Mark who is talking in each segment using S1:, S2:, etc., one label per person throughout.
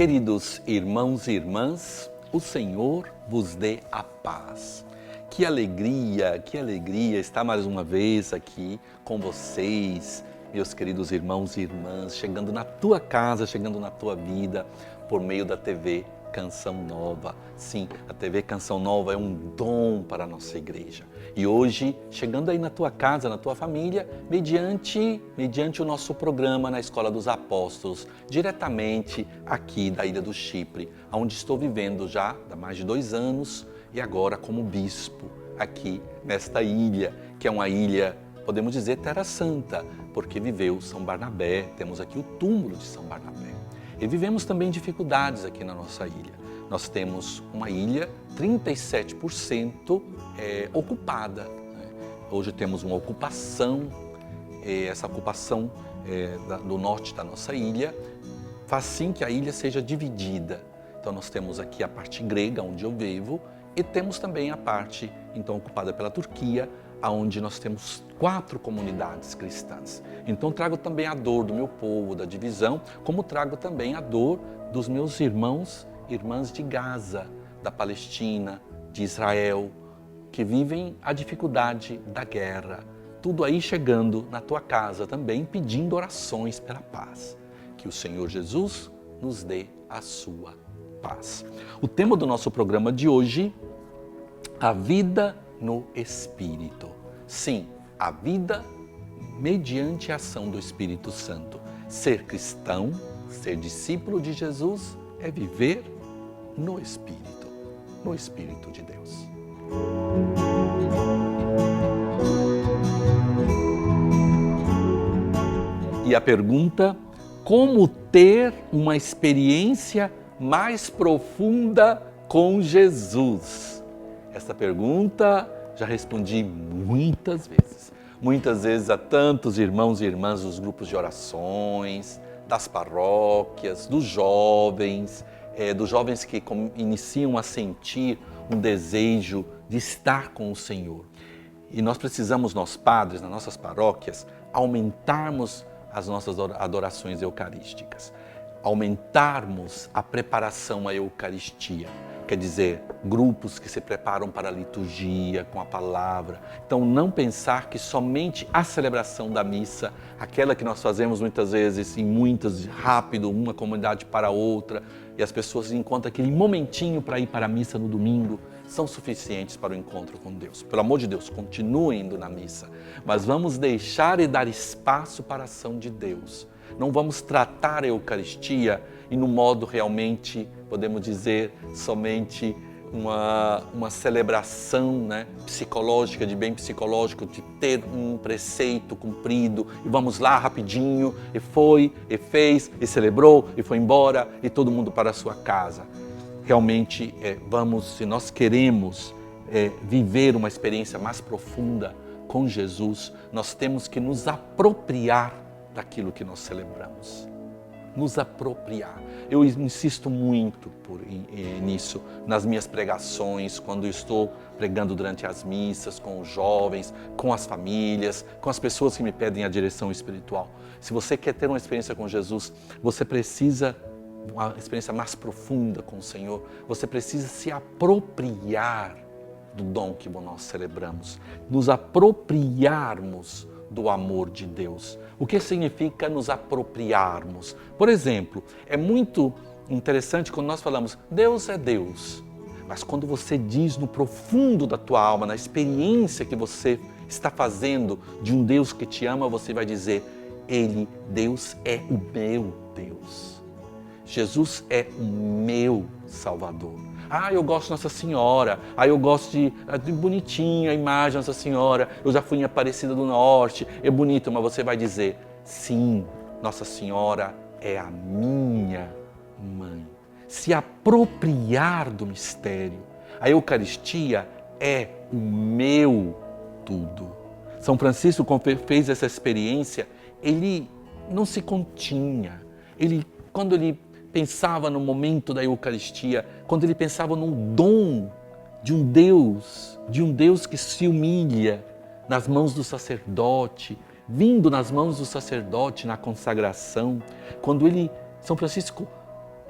S1: Queridos irmãos e irmãs, o Senhor vos dê a paz. Que alegria estar mais uma vez aqui com vocês, meus queridos irmãos e irmãs, chegando na tua casa, chegando na tua vida, por meio da TV Canção Nova. Sim, a TV Canção Nova é um dom para a nossa igreja. E hoje, chegando aí na tua casa, na tua família, mediante o nosso programa na Escola dos Apóstolos, diretamente aqui da Ilha do Chipre, onde estou vivendo já há mais de 2 anos e agora como bispo aqui nesta ilha, que é uma ilha, podemos dizer, Terra Santa, porque viveu São Barnabé, temos aqui o túmulo de São Barnabé. E vivemos também dificuldades aqui na nossa ilha. Nós temos uma ilha 37% ocupada. Hoje temos uma ocupação, essa ocupação do norte da nossa ilha faz sim que a ilha seja dividida. Então nós temos aqui a parte grega, onde eu vivo, e temos também a parte então ocupada pela Turquia, onde nós temos 4 comunidades cristãs. Então trago também a dor do meu povo, da divisão, como trago também a dor dos meus irmãos e irmãs de Gaza, da Palestina, de Israel, que vivem a dificuldade da guerra. Tudo aí chegando na tua casa também, pedindo orações pela paz. Que o Senhor Jesus nos dê a sua paz. O tema do nosso programa de hoje, a vida no Espírito. Sim, a vida mediante a ação do Espírito Santo. Ser cristão, ser discípulo de Jesus, é viver no Espírito de Deus. E a pergunta, como ter uma experiência mais profunda com Jesus? Essa pergunta já respondi muitas vezes. Muitas vezes a tantos irmãos e irmãs dos grupos de orações, das paróquias, dos jovens que iniciam a sentir um desejo de estar com o Senhor. E nós precisamos, nós padres, nas nossas paróquias, aumentarmos as nossas adorações eucarísticas, aumentarmos a preparação à Eucaristia. Quer dizer, grupos que se preparam para a liturgia, com a palavra. Então, não pensar que somente a celebração da missa, aquela que nós fazemos muitas vezes, rápido, uma comunidade para outra, e as pessoas encontram aquele momentinho para ir para a missa no domingo, são suficientes para o encontro com Deus. Pelo amor de Deus, continuem indo na missa, mas vamos deixar e dar espaço para a ação de Deus. Não vamos tratar a Eucaristia e no modo realmente, podemos dizer, somente uma celebração, psicológica, de bem psicológico, de ter um preceito cumprido e vamos lá rapidinho, e foi, e fez, e celebrou, e foi embora, e todo mundo para a sua casa. Realmente, se nós queremos viver uma experiência mais profunda com Jesus, nós temos que nos apropriar daquilo que nós celebramos. Nos apropriar. Eu insisto muito nisso nas minhas pregações, quando estou pregando durante as missas, com os jovens, com as famílias, com as pessoas que me pedem a direção espiritual. Se você quer ter uma experiência com Jesus, você precisa uma experiência mais profunda com o Senhor, você precisa se apropriar do dom que nós celebramos, nos apropriarmos do amor de Deus. O que significa nos apropriarmos? Por exemplo, é muito interessante quando nós falamos Deus é Deus, mas quando você diz no profundo da tua alma, na experiência que você está fazendo de um Deus que te ama, você vai dizer, Deus é o meu Deus. Jesus é o meu Salvador. Eu gosto de Nossa Senhora, eu gosto de bonitinha a imagem de Nossa Senhora, eu já fui em Aparecida do Norte, é bonito, mas você vai dizer, sim, Nossa Senhora é a minha mãe. Se apropriar do mistério. A Eucaristia é o meu tudo. São Francisco, quando fez essa experiência, ele não se continha. Quando ele pensava no momento da Eucaristia, quando ele pensava no dom de um Deus que se humilha nas mãos do sacerdote, vindo nas mãos do sacerdote na consagração, quando São Francisco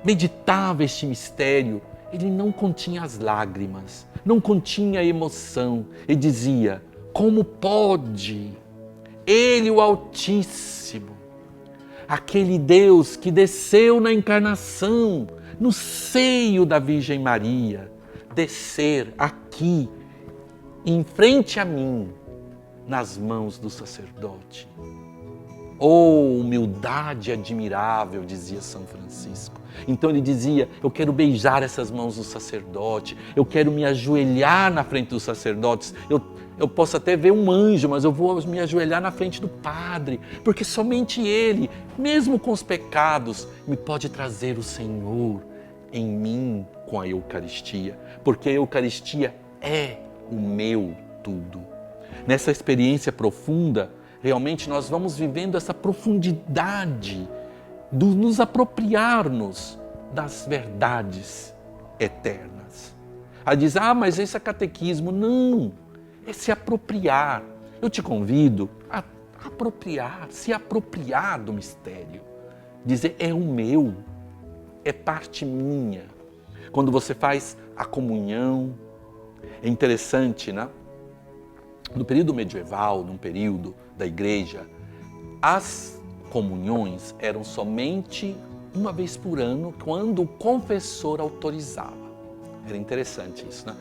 S1: meditava este mistério, ele não continha as lágrimas, não continha a emoção, e dizia: como pode Ele, o Altíssimo, aquele Deus que desceu na encarnação, no seio da Virgem Maria, descer aqui, em frente a mim, nas mãos do sacerdote? Oh, humildade admirável, dizia São Francisco. Então ele dizia: eu quero beijar essas mãos do sacerdote, eu quero me ajoelhar na frente dos sacerdotes, eu posso até ver um anjo, mas eu vou me ajoelhar na frente do Padre, porque somente Ele, mesmo com os pecados, me pode trazer o Senhor em mim com a Eucaristia, porque a Eucaristia é o meu tudo. Nessa experiência profunda, realmente nós vamos vivendo essa profundidade de nos apropriarmos das verdades eternas. Aí diz: mas esse é catequismo. Não, é se apropriar. Eu te convido a se apropriar do mistério. Dizer: é o meu, é parte minha. Quando você faz a comunhão, é interessante, né? No período medieval, num período da igreja, as comunhões eram somente uma vez por ano, quando o confessor autorizava. Era interessante isso, né?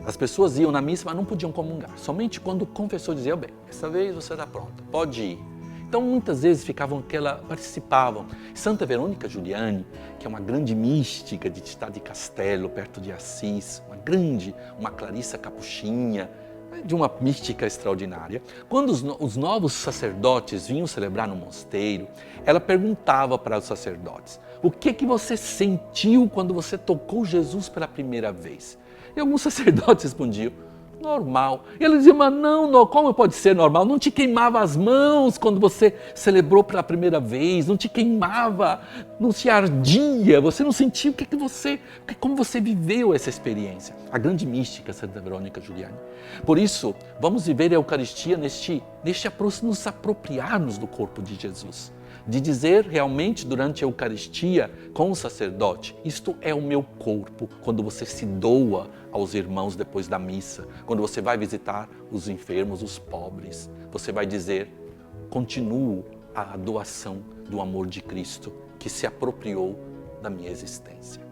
S1: As pessoas iam na missa, mas não podiam comungar. Somente quando o confessor dizia: bem, essa vez você está pronta, pode ir. Então muitas vezes participavam. Santa Verônica Giuliani, que é uma grande mística de Città di Castello, perto de Assis, uma Clarissa Capuchinha, de uma mística extraordinária. Quando os novos sacerdotes vinham celebrar no mosteiro, ela perguntava para os sacerdotes: o que você sentiu quando você tocou Jesus pela primeira vez? E alguns sacerdotes respondiam: normal. E ela dizia: mas não, como pode ser normal? Não te queimava as mãos quando você celebrou pela primeira vez, não te queimava, não se ardia, você não sentiu como você viveu essa experiência. A grande mística Santa Verônica Giuliani. Por isso, vamos viver a Eucaristia nos apropriarmos do corpo de Jesus. De dizer realmente durante a Eucaristia com o sacerdote: isto é o meu corpo. Quando você se doa aos irmãos depois da missa, quando você vai visitar os enfermos, os pobres, você vai dizer: continuo a doação do amor de Cristo que se apropriou da minha existência.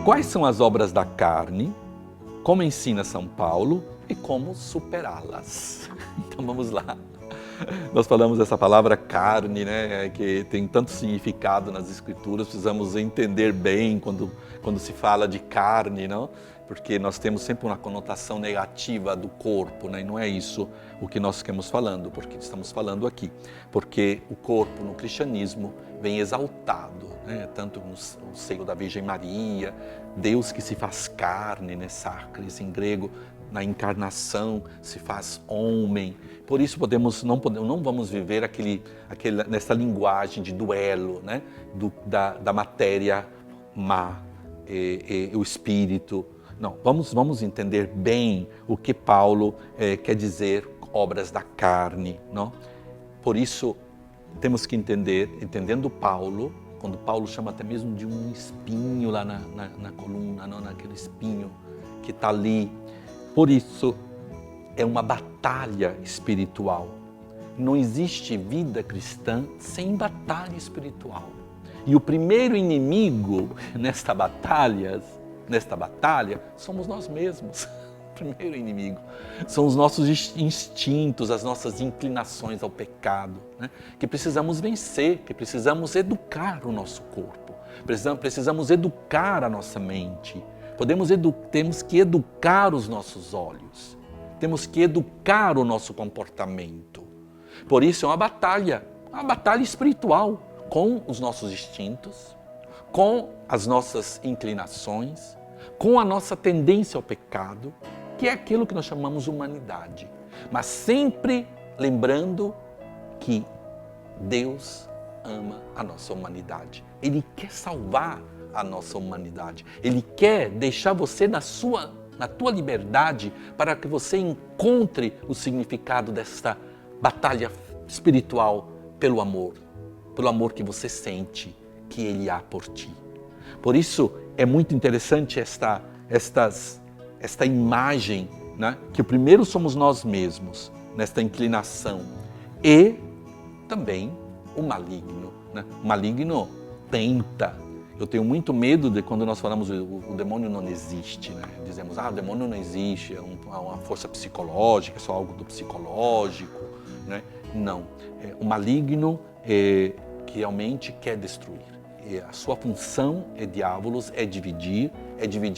S1: Quais são as obras da carne? Como ensina São Paulo e como superá-las. Então vamos lá. Nós falamos essa palavra carne, né, que tem tanto significado nas Escrituras, precisamos entender bem quando se fala de carne, não? Porque nós temos sempre uma conotação negativa do corpo, né? E não é isso o que nós estamos falando, porque estamos falando aqui. Porque o corpo no cristianismo vem exaltado, né? Tanto no seio da Virgem Maria, Deus que se faz carne, né? Sacris em grego, na encarnação se faz homem. Por isso não vamos viver nessa linguagem de duelo, né? da matéria má e o espírito. Não, vamos entender bem o que Paulo quer dizer obras da carne. Não? Por isso temos que entendendo Paulo, quando Paulo chama até mesmo de um espinho lá na coluna, não, naquele espinho que está ali. Por isso, é uma batalha espiritual. Não existe vida cristã sem batalha espiritual. E o primeiro inimigo nesta batalha somos nós mesmos. O primeiro inimigo são os nossos instintos, as nossas inclinações ao pecado, né? Que precisamos vencer, que precisamos educar o nosso corpo, precisamos educar a nossa mente. Temos que educar os nossos olhos, temos que educar o nosso comportamento. Por isso é uma batalha espiritual com os nossos instintos, com as nossas inclinações, com a nossa tendência ao pecado, que é aquilo que nós chamamos de humanidade. Mas sempre lembrando que Deus ama a nossa humanidade. Ele quer salvar a nossa humanidade. Ele quer deixar você na tua liberdade para que você encontre o significado desta batalha espiritual pelo amor que você sente que Ele há por ti. Por isso é muito interessante esta imagem, né? Que o primeiro somos nós mesmos, nesta inclinação, e também o maligno. Né? O maligno tenta. Eu tenho muito medo de quando nós falamos o demônio não existe. Né? Dizemos, o demônio não existe, é uma força psicológica, é só algo do psicológico. Né? Não, o maligno que realmente quer destruir. E a sua função é diabolos, é dividir.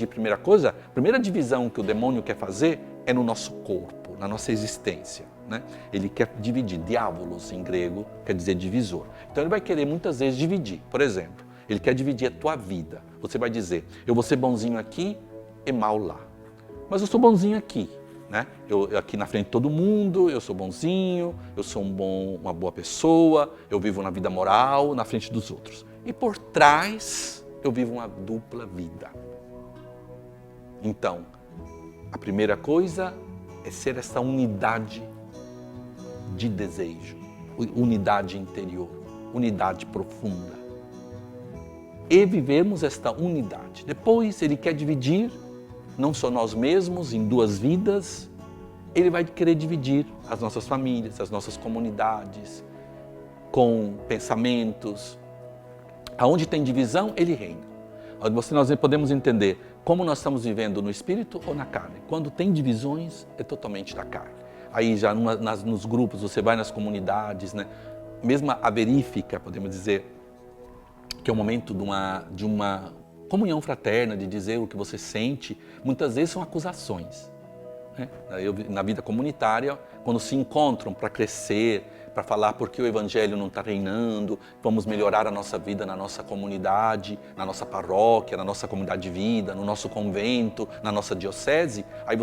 S1: Primeira coisa, a primeira divisão que o demônio quer fazer é no nosso corpo, na nossa existência. Né? Ele quer dividir, diabolos em grego quer dizer divisor. Então ele vai querer muitas vezes dividir. Por exemplo, ele quer dividir a tua vida. Você vai dizer, eu vou ser bonzinho aqui e mal lá. Mas eu sou bonzinho aqui. Né? Eu aqui na frente de todo mundo, eu sou bonzinho, eu sou uma boa pessoa, eu vivo na vida moral na frente dos outros. E por trás eu vivo uma dupla vida. Então, a primeira coisa é ser essa unidade de desejo, unidade interior, unidade profunda. E vivemos esta unidade. Depois ele quer dividir, não só nós mesmos, em duas vidas, ele vai querer dividir as nossas famílias, as nossas comunidades, com pensamentos. Aonde tem divisão, ele reina. Nós podemos entender como nós estamos vivendo no espírito ou na carne. Quando tem divisões, é totalmente da carne. Aí já nos grupos, você vai nas comunidades, né? Mesmo a verífica, podemos dizer, que é o momento de uma comunhão fraterna, de dizer o que você sente, muitas vezes são acusações. Né? Na vida comunitária, quando se encontram para crescer, para falar porque o Evangelho não está reinando, vamos melhorar a nossa vida na nossa comunidade, na nossa paróquia, na nossa comunidade de vida, no nosso convento, na nossa diocese, aí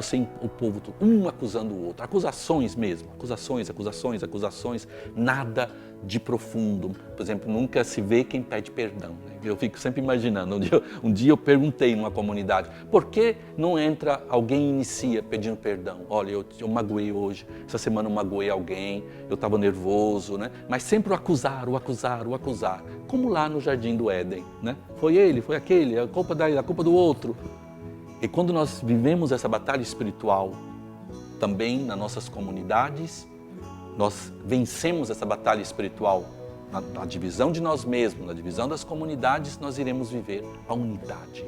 S1: o povo, um acusando o outro, acusações mesmo, acusações, nada de profundo. Por exemplo, nunca se vê quem pede perdão. Né? Eu fico sempre imaginando, um dia eu perguntei numa comunidade, por que não entra alguém e inicia pedindo perdão? Olha, eu magoei hoje, essa semana eu magoei alguém, eu estava nervoso, né? Mas sempre o acusar. Como lá no Jardim do Éden, né? Foi ele, foi aquele, a culpa do outro. E quando nós vivemos essa batalha espiritual, também nas nossas comunidades, nós vencemos essa batalha espiritual na divisão de nós mesmos, na divisão das comunidades, nós iremos viver a unidade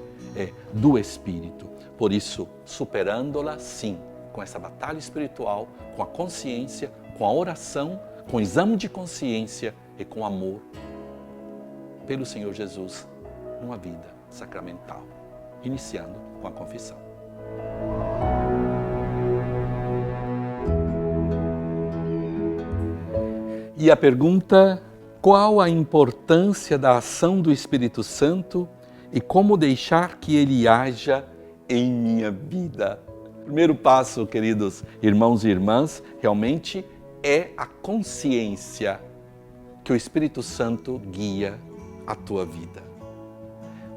S1: do Espírito. Por isso, superando-la, sim, com essa batalha espiritual, com a consciência, com a oração, com o exame de consciência e com amor pelo Senhor Jesus numa vida sacramental, iniciando com a confissão. E a pergunta, qual a importância da ação do Espírito Santo e como deixar que ele haja em minha vida? Primeiro passo, queridos irmãos e irmãs, realmente é a consciência que o Espírito Santo guia a tua vida.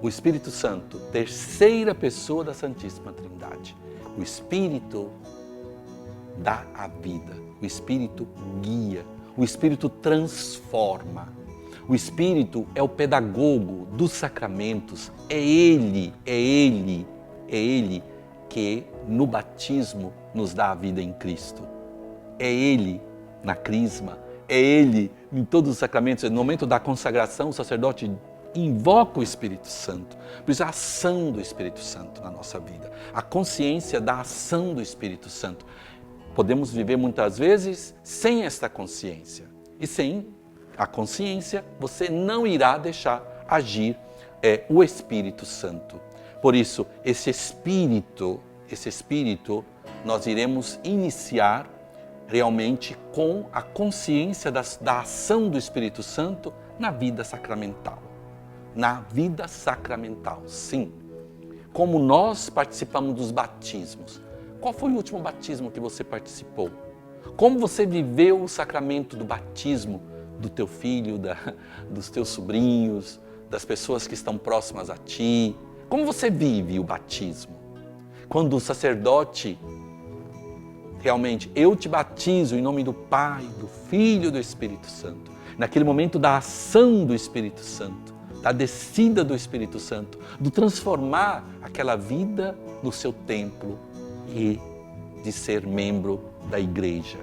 S1: O Espírito Santo, terceira pessoa da Santíssima Trindade. O Espírito dá a vida, o Espírito guia, o Espírito transforma. O Espírito é o pedagogo dos sacramentos. É Ele que no batismo nos dá a vida em Cristo. É Ele na crisma, é Ele em todos os sacramentos. No momento da consagração, o sacerdote invoca o Espírito Santo. Por isso a ação do Espírito Santo na nossa vida. A consciência da ação do Espírito Santo. Podemos viver muitas vezes sem esta consciência. E sem a consciência, você não irá deixar agir o Espírito Santo. Por isso, esse Espírito, nós iremos iniciar realmente com a consciência da ação do Espírito Santo na vida sacramental. Na vida sacramental, sim. Como nós participamos dos batismos. Qual foi o último batismo que você participou? Como você viveu o sacramento do batismo do teu filho, dos teus sobrinhos, das pessoas que estão próximas a ti? Como você vive o batismo? Quando o sacerdote realmente, eu te batizo em nome do Pai, do Filho e do Espírito Santo. Naquele momento da ação do Espírito Santo, da descida do Espírito Santo, do transformar aquela vida no seu templo e de ser membro da igreja.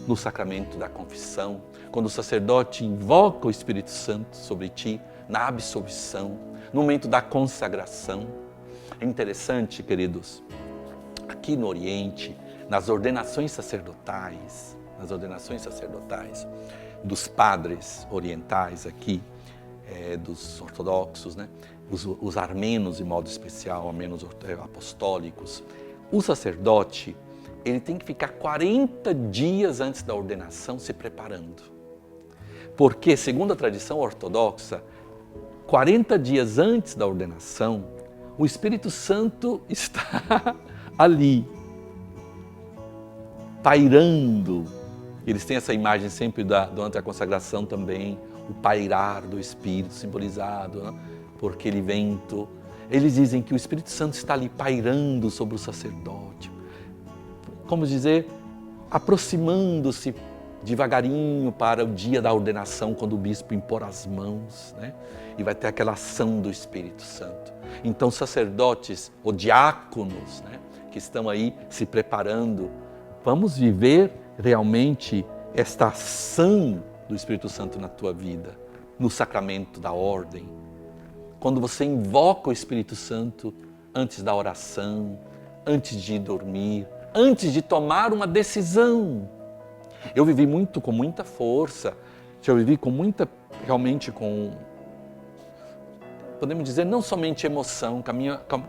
S1: No sacramento da confissão, quando o sacerdote invoca o Espírito Santo sobre ti, na absolvição, no momento da consagração. É interessante, queridos, aqui no Oriente, nas ordenações sacerdotais dos padres orientais aqui, dos ortodoxos, né? Os armenos de modo especial, armenos apostólicos, o sacerdote, ele tem que ficar 40 dias antes da ordenação se preparando. Porque, segundo a tradição ortodoxa, 40 dias antes da ordenação, o Espírito Santo está ali, pairando. Eles têm essa imagem sempre durante a consagração também, o pairar do Espírito simbolizado, né, por aquele vento. Eles dizem que o Espírito Santo está ali pairando sobre o sacerdote. Como dizer, aproximando-se devagarinho para o dia da ordenação, quando o bispo impor as mãos, né? E vai ter aquela ação do Espírito Santo. Então, sacerdotes ou diáconos, né, que estão aí se preparando, vamos viver realmente esta ação do Espírito Santo na tua vida, no sacramento da ordem. Quando você invoca o Espírito Santo antes da oração, antes de dormir, antes de tomar uma decisão. Eu vivi com muita força, eu vivi podemos dizer, não somente emoção,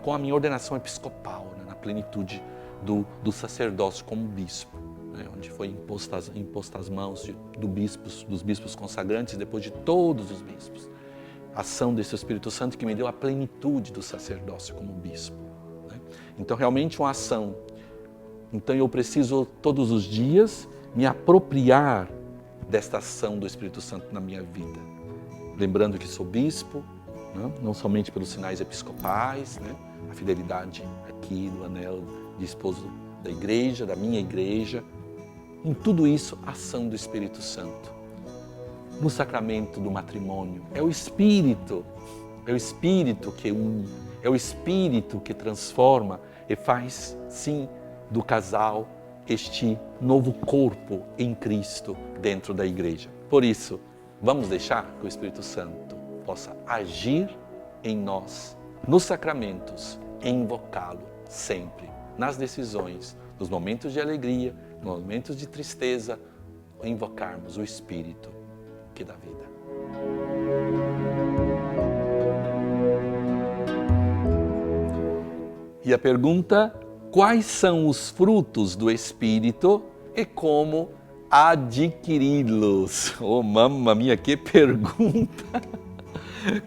S1: com a minha ordenação episcopal, né, na plenitude do sacerdócio como bispo, né, onde foi imposta as mãos dos bispos consagrantes, depois de todos os bispos. A ação desse Espírito Santo que me deu a plenitude do sacerdócio como bispo, né? Então, realmente uma ação. Então, eu preciso todos os dias me apropriar desta ação do Espírito Santo na minha vida. Lembrando que sou bispo, né? Não somente pelos sinais episcopais, né? A fidelidade aqui do anel de esposo da igreja, da minha igreja. Em tudo isso, a ação do Espírito Santo. No sacramento do matrimônio, é o Espírito que une, é o Espírito que transforma e faz, sim, do casal este novo corpo em Cristo dentro da igreja. Por isso, vamos deixar que o Espírito Santo possa agir em nós, nos sacramentos, e invocá-lo sempre, nas decisões, nos momentos de alegria, nos momentos de tristeza, invocarmos o Espírito que dá vida. E a pergunta: quais são os frutos do Espírito e como adquiri-los? Oh, mamma mia, que pergunta!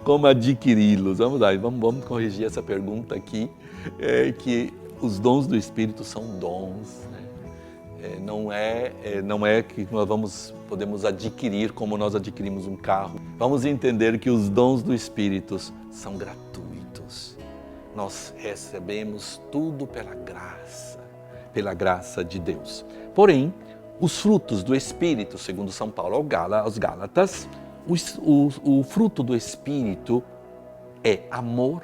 S1: Como adquiri-los? Vamos lá, vamos corrigir essa pergunta aqui, que os dons do Espírito são dons, né? Não é que nós podemos adquirir como nós adquirimos um carro. Vamos entender que os dons do Espírito são gratuitos. Nós recebemos tudo pela graça de Deus. Porém, os frutos do Espírito, segundo São Paulo aos Gálatas, o fruto do Espírito é amor,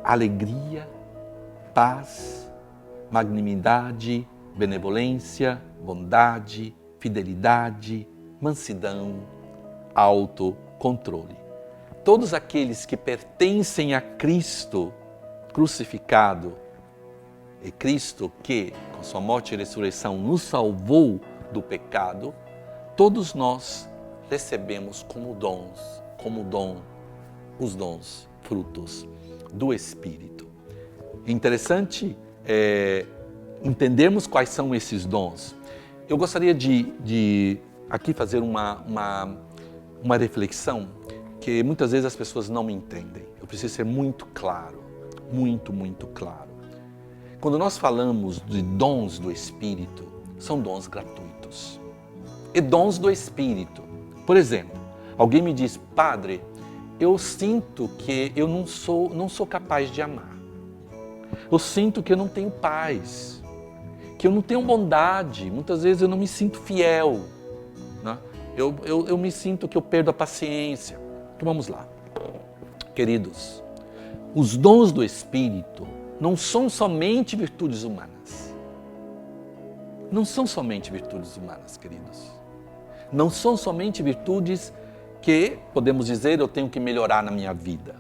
S1: alegria, paz, magnanimidade, benevolência, bondade, fidelidade, mansidão, autocontrole. Todos aqueles que pertencem a Cristo crucificado, e Cristo que, com sua morte e ressurreição, nos salvou do pecado, todos nós recebemos como dom, os dons, frutos do Espírito. Interessante entendermos quais são esses dons. Eu gostaria de aqui fazer uma reflexão que muitas vezes as pessoas não me entendem. Eu preciso ser muito claro, muito claro. Quando nós falamos de dons do Espírito, são dons gratuitos. E dons do Espírito. Por exemplo, alguém me diz: padre, eu sinto que eu não sou capaz de amar. Eu sinto que eu não tenho paz. que eu não tenho bondade, muitas vezes eu não me sinto fiel, né? Eu me sinto que eu perdo a paciência. Então vamos lá. Queridos, os dons do Espírito não são somente virtudes humanas. Não são somente virtudes humanas, queridos. Não são somente virtudes que, podemos dizer, eu tenho que melhorar na minha vida.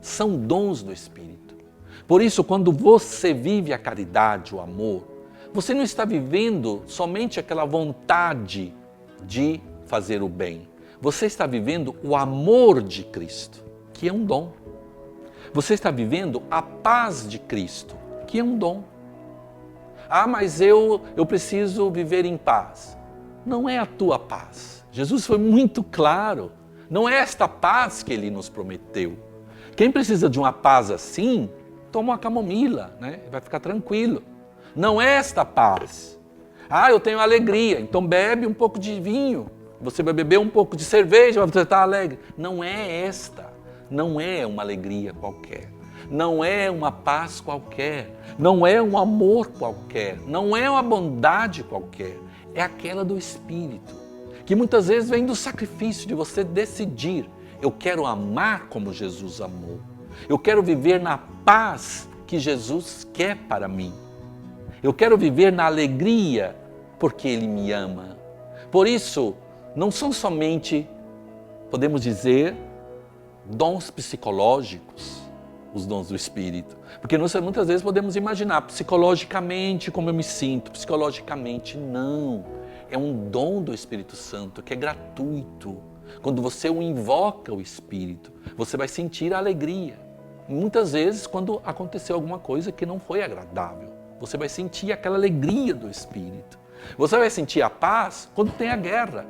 S1: São dons do Espírito. Por isso, quando você vive a caridade, o amor, você não está vivendo somente aquela vontade de fazer o bem. Você está vivendo o amor de Cristo, que é um dom. Você está vivendo a paz de Cristo, que é um dom. Ah, mas eu preciso viver em paz. Não é a tua paz. Jesus foi muito claro. Não é esta paz que Ele nos prometeu. Quem precisa de uma paz assim, toma uma camomila, né? Vai ficar tranquilo. Não é esta paz. Ah, eu tenho alegria, então bebe um pouco de vinho. Você vai beber um pouco de cerveja, você está alegre. Não é esta. Não é uma alegria qualquer. Não é uma paz qualquer. Não é um amor qualquer. Não é uma bondade qualquer. É aquela do Espírito, que muitas vezes vem do sacrifício de você decidir. Eu quero amar como Jesus amou. Eu quero viver na paz que Jesus quer para mim. Eu quero viver na alegria porque Ele me ama. Por isso, não são somente, podemos dizer, dons psicológicos, os dons do Espírito. Porque nós muitas vezes podemos imaginar psicologicamente como eu me sinto. Psicologicamente, não. É um dom do Espírito Santo que é gratuito. Quando você o invoca, o Espírito, você vai sentir a alegria. Muitas vezes, quando aconteceu alguma coisa que não foi agradável, você vai sentir aquela alegria do Espírito. Você vai sentir a paz quando tem a guerra.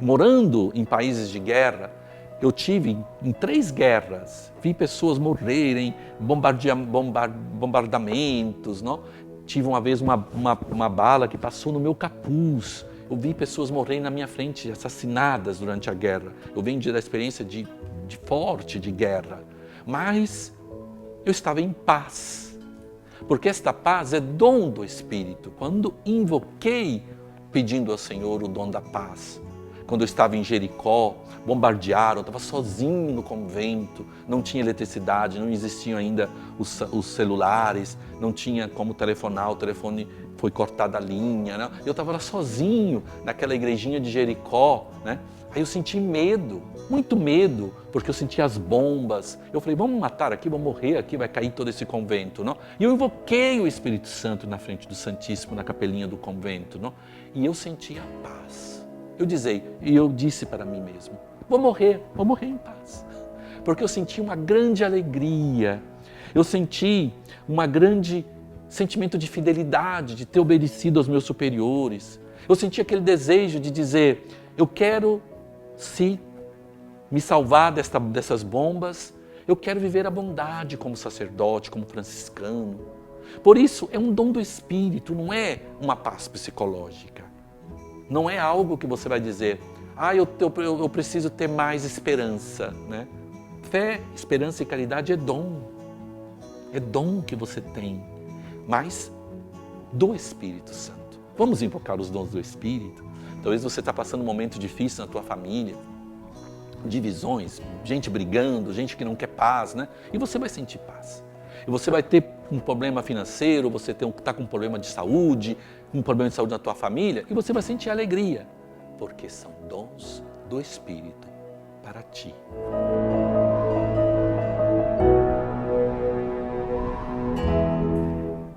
S1: Morando em países de guerra, eu tive em 3 guerras, vi pessoas morrerem, bombardamentos, não? Tive uma vez uma bala que passou no meu capuz. Eu vi pessoas morrerem na minha frente, assassinadas durante a guerra. Eu venho da experiência de forte de guerra. Mas eu estava em paz. Porque esta paz é dom do Espírito. Quando invoquei pedindo ao Senhor o dom da paz. Quando eu estava em Jericó, bombardearam, eu estava sozinho no convento, não tinha eletricidade, não existiam ainda os celulares, não tinha como telefonar, o telefone foi cortada a linha, né? Eu estava lá sozinho naquela igrejinha de Jericó, né? Aí eu senti medo, muito medo, porque eu sentia as bombas. Eu falei, vamos matar aqui, vamos morrer aqui, vai cair todo esse convento, não? E eu invoquei o Espírito Santo na frente do Santíssimo, na capelinha do convento, não? E eu sentia a paz. Eu disse para mim mesmo, vou morrer em paz. Porque eu senti uma grande alegria, eu senti um grande sentimento de fidelidade, de ter obedecido aos meus superiores. Eu senti aquele desejo de dizer, eu quero, se me salvar dessas bombas, eu quero viver a bondade como sacerdote, como franciscano. Por isso, é um dom do Espírito, não é uma paz psicológica. Não é algo que você vai dizer, eu preciso ter mais esperança, né? Fé, esperança e caridade é dom. É dom que você tem, mas do Espírito Santo. Vamos invocar os dons do Espírito? Talvez você está passando um momento difícil na tua família, divisões, gente brigando, gente que não quer paz, né? E você vai sentir paz. E você vai ter um problema financeiro, você está com um problema de saúde, um problema de saúde na tua família, e você vai sentir alegria, porque são dons do Espírito para ti.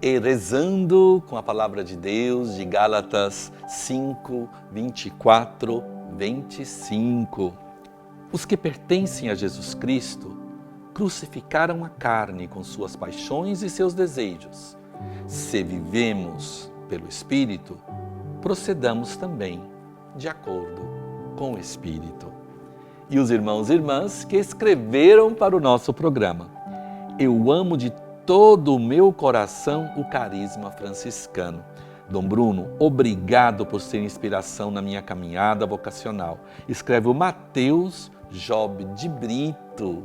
S1: E rezando com a palavra de Deus de Gálatas 5, 24, 25. Os que pertencem a Jesus Cristo crucificaram a carne com suas paixões e seus desejos. Se vivemos pelo Espírito, procedamos também de acordo com o Espírito. E os irmãos e irmãs que escreveram para o nosso programa. Eu amo de todo o meu coração o carisma franciscano. Dom Bruno, obrigado por ser inspiração na minha caminhada vocacional. Escreve o Mateus Job de Brito.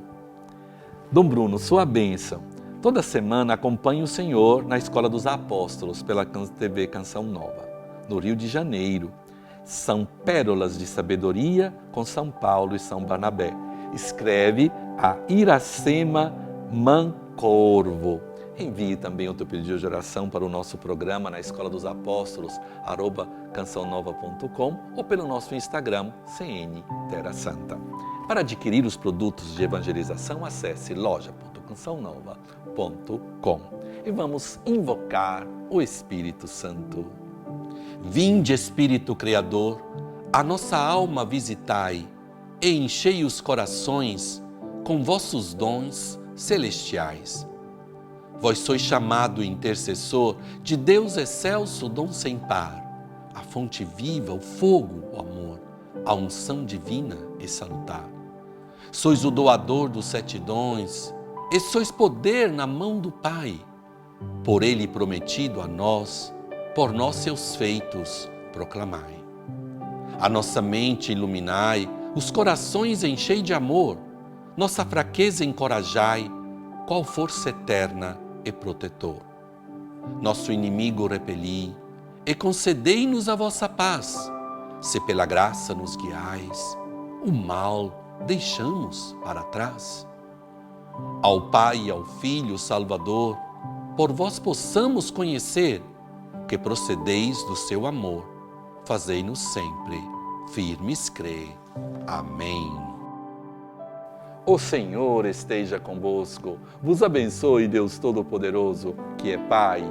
S1: Dom Bruno, sua bênção. Toda semana acompanhe o Senhor na Escola dos Apóstolos pela TV Canção Nova, no Rio de Janeiro. São pérolas de sabedoria com São Paulo e São Barnabé. Escreve a Iracema Mancorvo. Envie também o teu pedido de oração para o nosso programa na Escola dos Apóstolos, @cançãonova.com ou pelo nosso Instagram, CN Terra Santa. Para adquirir os produtos de evangelização, acesse loja.cançãonova.com e vamos invocar o Espírito Santo. Vinde, Espírito Criador, a nossa alma visitai e enchei os corações com vossos dons celestiais. Vós sois chamado intercessor de Deus excelso, dom sem par, a fonte viva, o fogo, o amor, a unção divina e salutar. Sois o doador dos 7 dons e sois poder na mão do Pai. Por Ele prometido a nós, por nós seus feitos proclamai. A nossa mente iluminai, os corações enchei de amor, nossa fraqueza encorajai, qual força eterna e protetor. Nosso inimigo repeli e concedei-nos a vossa paz, se pela graça nos guiais, o mal deixamos para trás. Ao Pai e ao Filho Salvador, por vós possamos conhecer que procedeis do seu amor, fazei-nos sempre firmes crer. Amém. O Senhor esteja convosco, vos abençoe Deus Todo-Poderoso, que é Pai,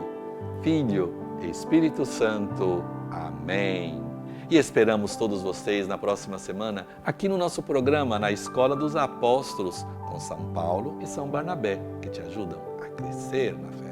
S1: Filho e Espírito Santo. Amém. E esperamos todos vocês na próxima semana, aqui no nosso programa, na Escola dos Apóstolos, com São Paulo e São Barnabé, que te ajudam a crescer na fé.